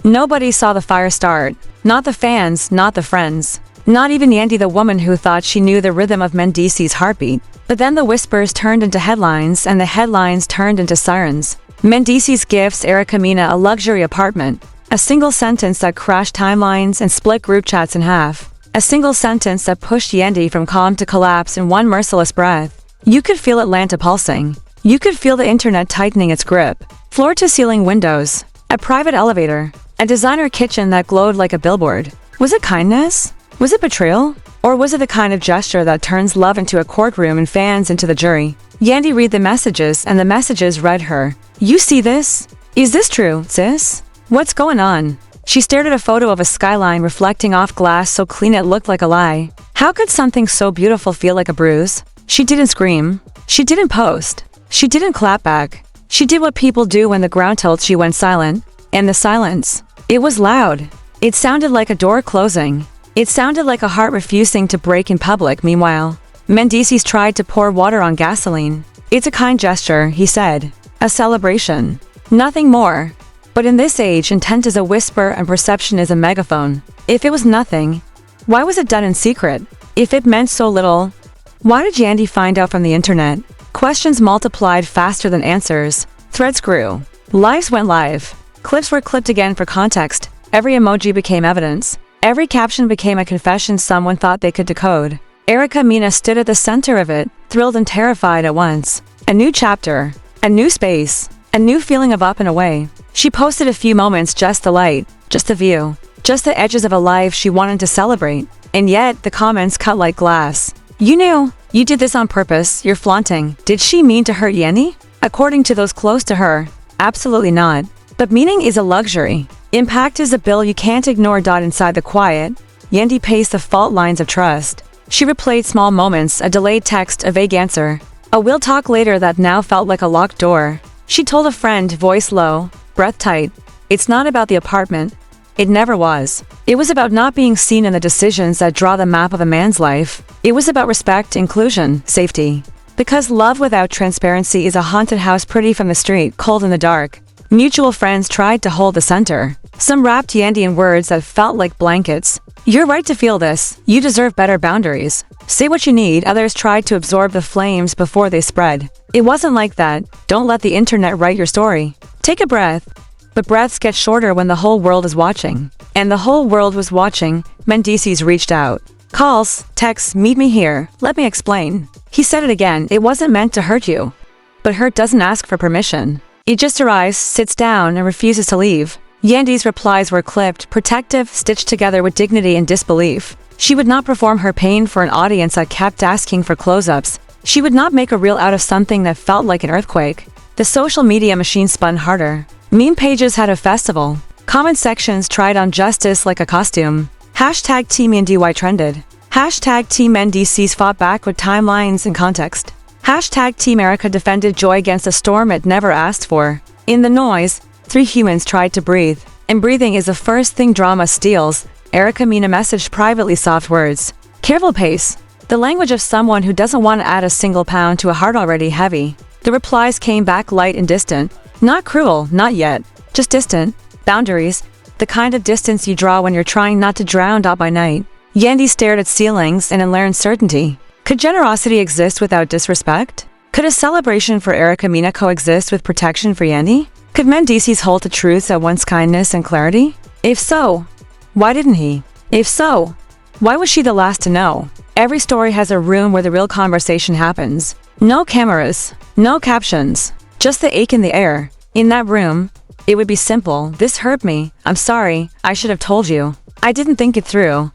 Nobody saw the fire start. Not the fans, not the friends. Not even Yandy, the woman who thought she knew the rhythm of Mendeecees' heartbeat. But then the whispers turned into headlines, and the headlines turned into sirens. Mendeecees gifts Erica Mena a luxury apartment. A single sentence that crashed timelines and split group chats in half. A single sentence that pushed Yandy from calm to collapse in one merciless breath. You could feel Atlanta pulsing. You could feel the internet tightening its grip. Floor-to-ceiling windows. A private elevator. A designer kitchen that glowed like a billboard. Was it kindness? Was it betrayal? Or was it the kind of gesture that turns love into a courtroom and fans into the jury? Yandy read the messages, and the messages read her. You see this? Is this true, sis? What's going on? She stared at a photo of a skyline reflecting off glass so clean it looked like a lie. How could something so beautiful feel like a bruise? She didn't scream. She didn't post. She didn't clap back. She did what people do when the ground tilts. She went silent. And the silence. It was loud. It sounded like a door closing. It sounded like a heart refusing to break in public. Meanwhile, Mendeecees tried to pour water on gasoline. It's a kind gesture, he said. A celebration. Nothing more. But in this age, intent is a whisper and perception is a megaphone. If it was nothing, why was it done in secret? If it meant so little, why did Yandy find out from the internet? Questions multiplied faster than answers. Threads grew. Lives went live. Clips were clipped again for context. Every emoji became evidence. Every caption became a confession someone thought they could decode. Erica Mena stood at the center of it, thrilled and terrified at once. A new chapter. A new space. A new feeling of up and away. She posted a few moments, just the light, just the view, just the edges of a life she wanted to celebrate. And yet, the comments cut like glass. You knew. You did this on purpose. You're flaunting. Did she mean to hurt Yandy? According to those close to her, absolutely not. But meaning is a luxury. Impact is a bill you can't ignore. Inside the quiet, Yandy paced the fault lines of trust. She replayed small moments, a delayed text, a vague answer. A we'll talk later that now felt like a locked door. She told a friend, voice low, breath tight. It's not about the apartment. It never was. It was about not being seen in the decisions that draw the map of a man's life. It was about respect, inclusion, safety. Because love without transparency is a haunted house, pretty from the street, cold in the dark. Mutual friends tried to hold the center. Some wrapped Yandy in words that felt like blankets. You're right to feel this. You deserve better boundaries. Say what you need. Others tried to absorb the flames before they spread. It wasn't like that. Don't let the internet write your story. Take a breath. But breaths get shorter when the whole world is watching. And the whole world was watching. Mendeecees reached out. Calls, texts, meet me here. Let me explain. He said it again. It wasn't meant to hurt you. But hurt doesn't ask for permission. It just arrives, sits down, and refuses to leave. Yandy's replies were clipped, protective, stitched together with dignity and disbelief. She would not perform her pain for an audience that kept asking for close-ups. She would not make a reel out of something that felt like an earthquake. The social media machine spun harder. Meme pages had a festival. Comment sections tried on justice like a costume. Hashtag Team YandyY trended. Hashtag Team Mendeecees fought back with timelines and context. Hashtag Team Erica defended joy against a storm it never asked for. In the noise, 3 humans tried to breathe. And breathing is the first thing drama steals. Erica Mena messaged privately, soft words. Careful pace. The language of someone who doesn't want to add a single pound to a heart already heavy. The replies came back light and distant. Not cruel, not yet. Just distant. Boundaries. The kind of distance you draw when you're trying not to drown out by night. Yandy stared at ceilings and in learned certainty. Could generosity exist without disrespect? Could a celebration for Erica Mena coexist with protection for Yandy? Could Mendeecees hold to truths at once kindness and clarity? If so, why didn't he? If so, why was she the last to know? Every story has a room where the real conversation happens. No cameras, no captions, just the ache in the air. In that room, it would be simple. This hurt me. I'm sorry. I should have told you. I didn't think it through.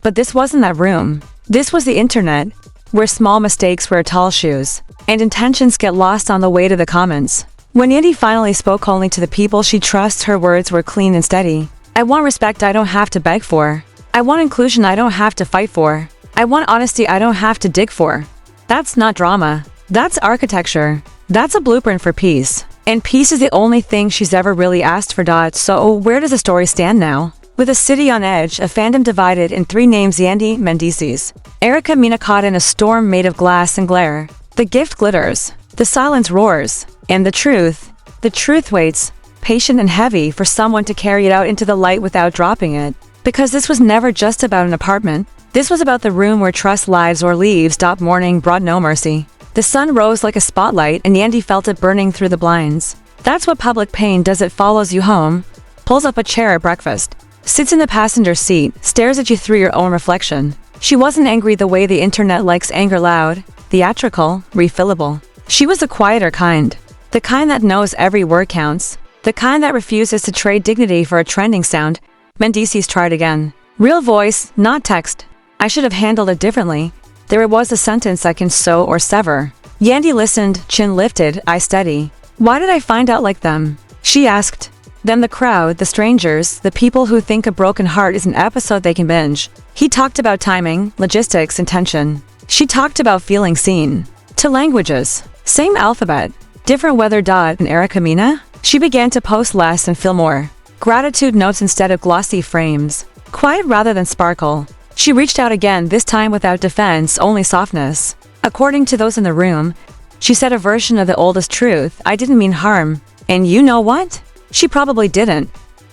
But this wasn't that room. This was the internet, where small mistakes wear tall shoes, and intentions get lost on the way to the comments. When Yandy finally spoke only to the people she trusts, her words were clean and steady. I want respect I don't have to beg for. I want inclusion I don't have to fight for. I want honesty I don't have to dig for. That's not drama. That's architecture. That's a blueprint for peace. And peace is the only thing she's ever really asked for. So where does the story stand now? With a city on edge, a fandom divided in 3 names: Yandy, Mendeecees. Erica Mena caught in a storm made of glass and glare. The gift glitters. The silence roars. And the truth waits patient and heavy for someone to carry it out into the light without dropping it. Because this was never just about an apartment. This was about the room where trust lives or leaves. Morning brought no mercy. The sun rose like a spotlight and Yandy felt it burning through the blinds. That's what public pain does. It follows you home, pulls up a chair at breakfast, sits in the passenger seat, stares at you through your own reflection. She wasn't angry the way the internet likes anger: loud, theatrical, refillable. She was the quieter kind. The kind that knows every word counts. The kind that refuses to trade dignity for a trending sound. Mendeecees tried again. Real voice, not text. I should have handled it differently. There was a sentence I can sew or sever. Yandy listened, chin lifted, eye steady. Why did I find out like them? She asked. Them, the crowd, the strangers, the people who think a broken heart is an episode they can binge. He talked about timing, logistics, intention. She talked about feeling seen. 2 languages. Same alphabet. Different weather. And Erica Mena? She began to post less and feel more. Gratitude notes instead of glossy frames. Quiet rather than sparkle. She reached out again, this time without defense, only softness. According to those in the room, she said a version of the oldest truth: I didn't mean harm. And you know what? She probably didn't.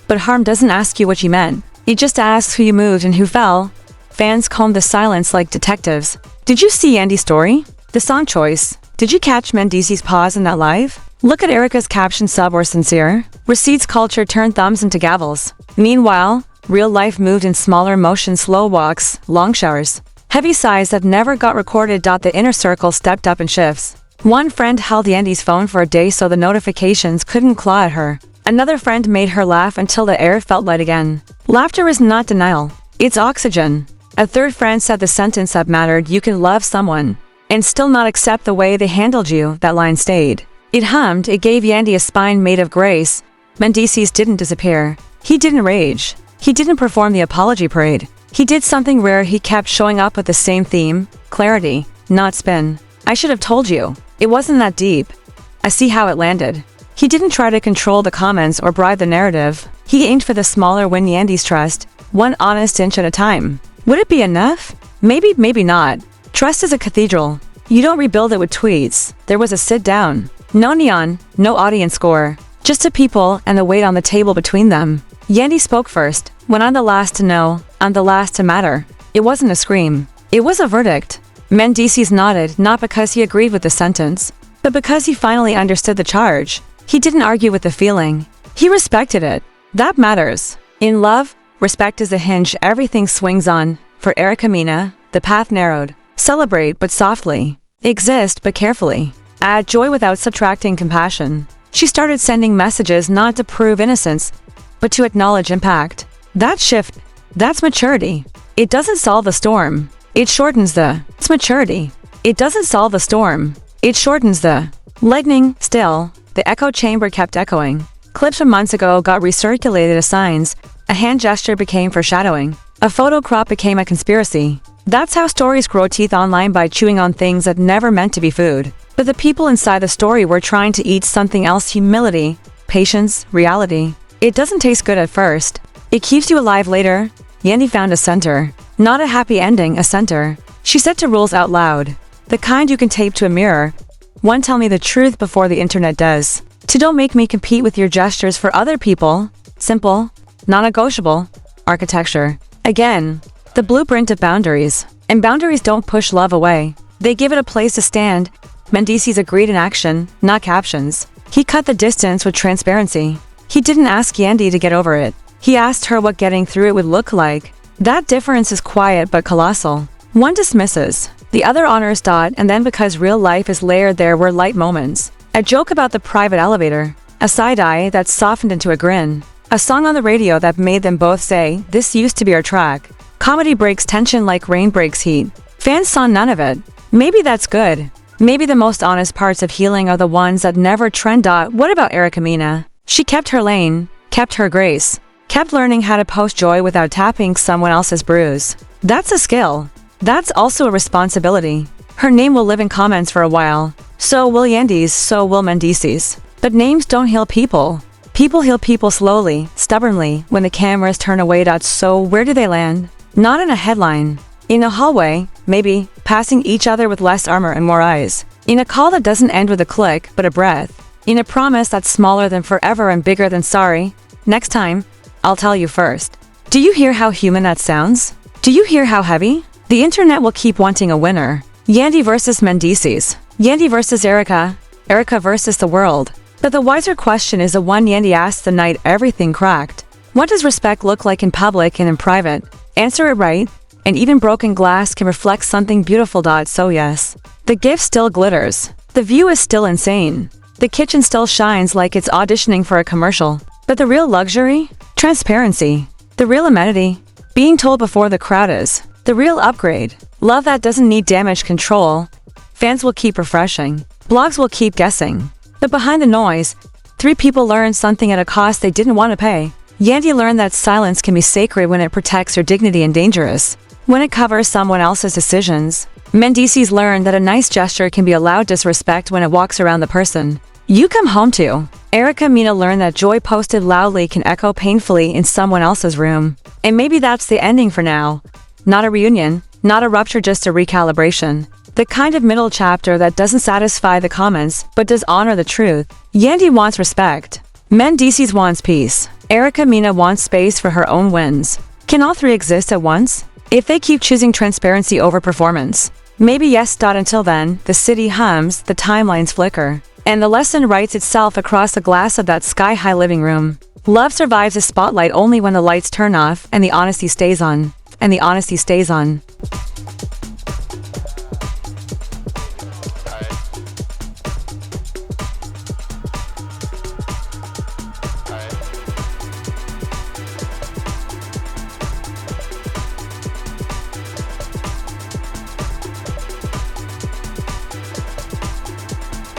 But harm doesn't ask you what you meant. It just asks who you moved and who fell. Fans combed the silence like detectives. Did you see Yandy's story? The song choice. Did you catch Mendeecees' pause in that live? Look at Erica's caption: sub or sincere. Receipts culture turned thumbs into gavels. Meanwhile, real life moved in smaller motions: slow walks, long showers, heavy sighs that never got recorded. The inner circle stepped up in shifts. One friend held Yandy's phone for a day so the notifications couldn't claw at her. Another friend made her laugh until the air felt light again. Laughter is not denial. It's oxygen. A third friend said the sentence that mattered: you can love someone and still not accept the way they handled you. That line stayed. It hummed, it gave Yandy a spine made of grace. Mendeecees didn't disappear. He didn't rage. He didn't perform the apology parade. He did something rare. He kept showing up with the same theme: clarity, not spin. I should have told you. It wasn't that deep. I see how it landed. He didn't try to control the comments or bribe the narrative. He aimed for the smaller win: Yandy's trust, one honest inch at a time. Would it be enough? Maybe, maybe not. Trust is a cathedral. You don't rebuild it with tweets. There was a sit down. No neon, no audience score. Just 2 people and the weight on the table between them. Yandy spoke first. When I'm the last to know, I'm the last to matter. It wasn't a scream. It was a verdict. Mendeecees nodded, not because he agreed with the sentence, but because he finally understood the charge. He didn't argue with the feeling. He respected it. That matters. In love, respect is a hinge everything swings on. For Erica Mena, the path narrowed. Celebrate, but softly. Exist, but carefully. Add joy without subtracting compassion. She started sending messages not to prove innocence, but to acknowledge impact. That shift, that's maturity. It doesn't solve the storm. It shortens it's maturity. It doesn't solve the storm. It shortens the lightning. Still, the echo chamber kept echoing. Clips from months ago got recirculated as signs. A hand gesture became foreshadowing. A photo crop became a conspiracy. That's how stories grow teeth online, by chewing on things that never meant to be food. But the people inside the story were trying to eat something else: humility, patience, reality. It doesn't taste good at first. It keeps you alive later. Yandy found a center. Not a happy ending, a center. She said 2 rules out loud. The kind you can tape to a mirror. 1, tell me the truth before the internet does. 2, don't make me compete with your gestures for other people. Simple, non-negotiable. Architecture. Again, the blueprint of boundaries. And boundaries don't push love away. They give it a place to stand. Mendeecees agreed in action, not captions. He cut the distance with transparency. He didn't ask Yandy to get over it. He asked her what getting through it would look like. That difference is quiet but colossal. One dismisses, the other honors. And then, because real life is layered, there were light moments. A joke about the private elevator. A side-eye that softened into a grin. A song on the radio that made them both say, this used to be our track. Comedy breaks tension like rain breaks heat. Fans saw none of it. Maybe that's good. Maybe the most honest parts of healing are the ones that never trend. What about Erica Mena? She kept her lane, kept her grace, kept learning how to post joy without tapping someone else's bruise. That's a skill. That's also a responsibility. Her name will live in comments for a while. So will Yandy's, so will Mendeecees. But names don't heal people. People heal people slowly, stubbornly, when the cameras turn away. So where do they land? Not in a headline. In a hallway, maybe, passing each other with less armor and more eyes. In a call that doesn't end with a click, but a breath. In a promise that's smaller than forever and bigger than sorry. Next time, I'll tell you first. Do you hear how human that sounds? Do you hear how heavy? The internet will keep wanting a winner. Yandy versus Mendeecees. Yandy versus Erica. Erica versus the world. But the wiser question is the one Yandy asked the night everything cracked. What does respect look like in public and in private? Answer it right, and even broken glass can reflect something beautiful. So yes. The gift still glitters. The view is still insane. The kitchen still shines like it's auditioning for a commercial. But the real luxury? Transparency. The real amenity? Being told before the crowd is. The real upgrade. Love that doesn't need damage control. Fans will keep refreshing. Blogs will keep guessing. But behind the noise, 3 people learned something at a cost they didn't want to pay. Yandy learned that silence can be sacred when it protects your dignity and dangerous when it covers someone else's decisions. Mendeecees learned that a nice gesture can be a loud disrespect when it walks around the person you come home to. Erica Mena learned that joy posted loudly can echo painfully in someone else's room. And maybe that's the ending for now. Not a reunion, not a rupture, just a recalibration. The kind of middle chapter that doesn't satisfy the comments, but does honor the truth. Yandy wants respect. Mendeecees wants peace. Erica Mena wants space for her own wins. Can all 3 exist at once? If they keep choosing transparency over performance. Maybe yes. Until then, the city hums, the timelines flicker, and the lesson writes itself across the glass of that sky-high living room. Love survives the spotlight only when the lights turn off and the honesty stays on.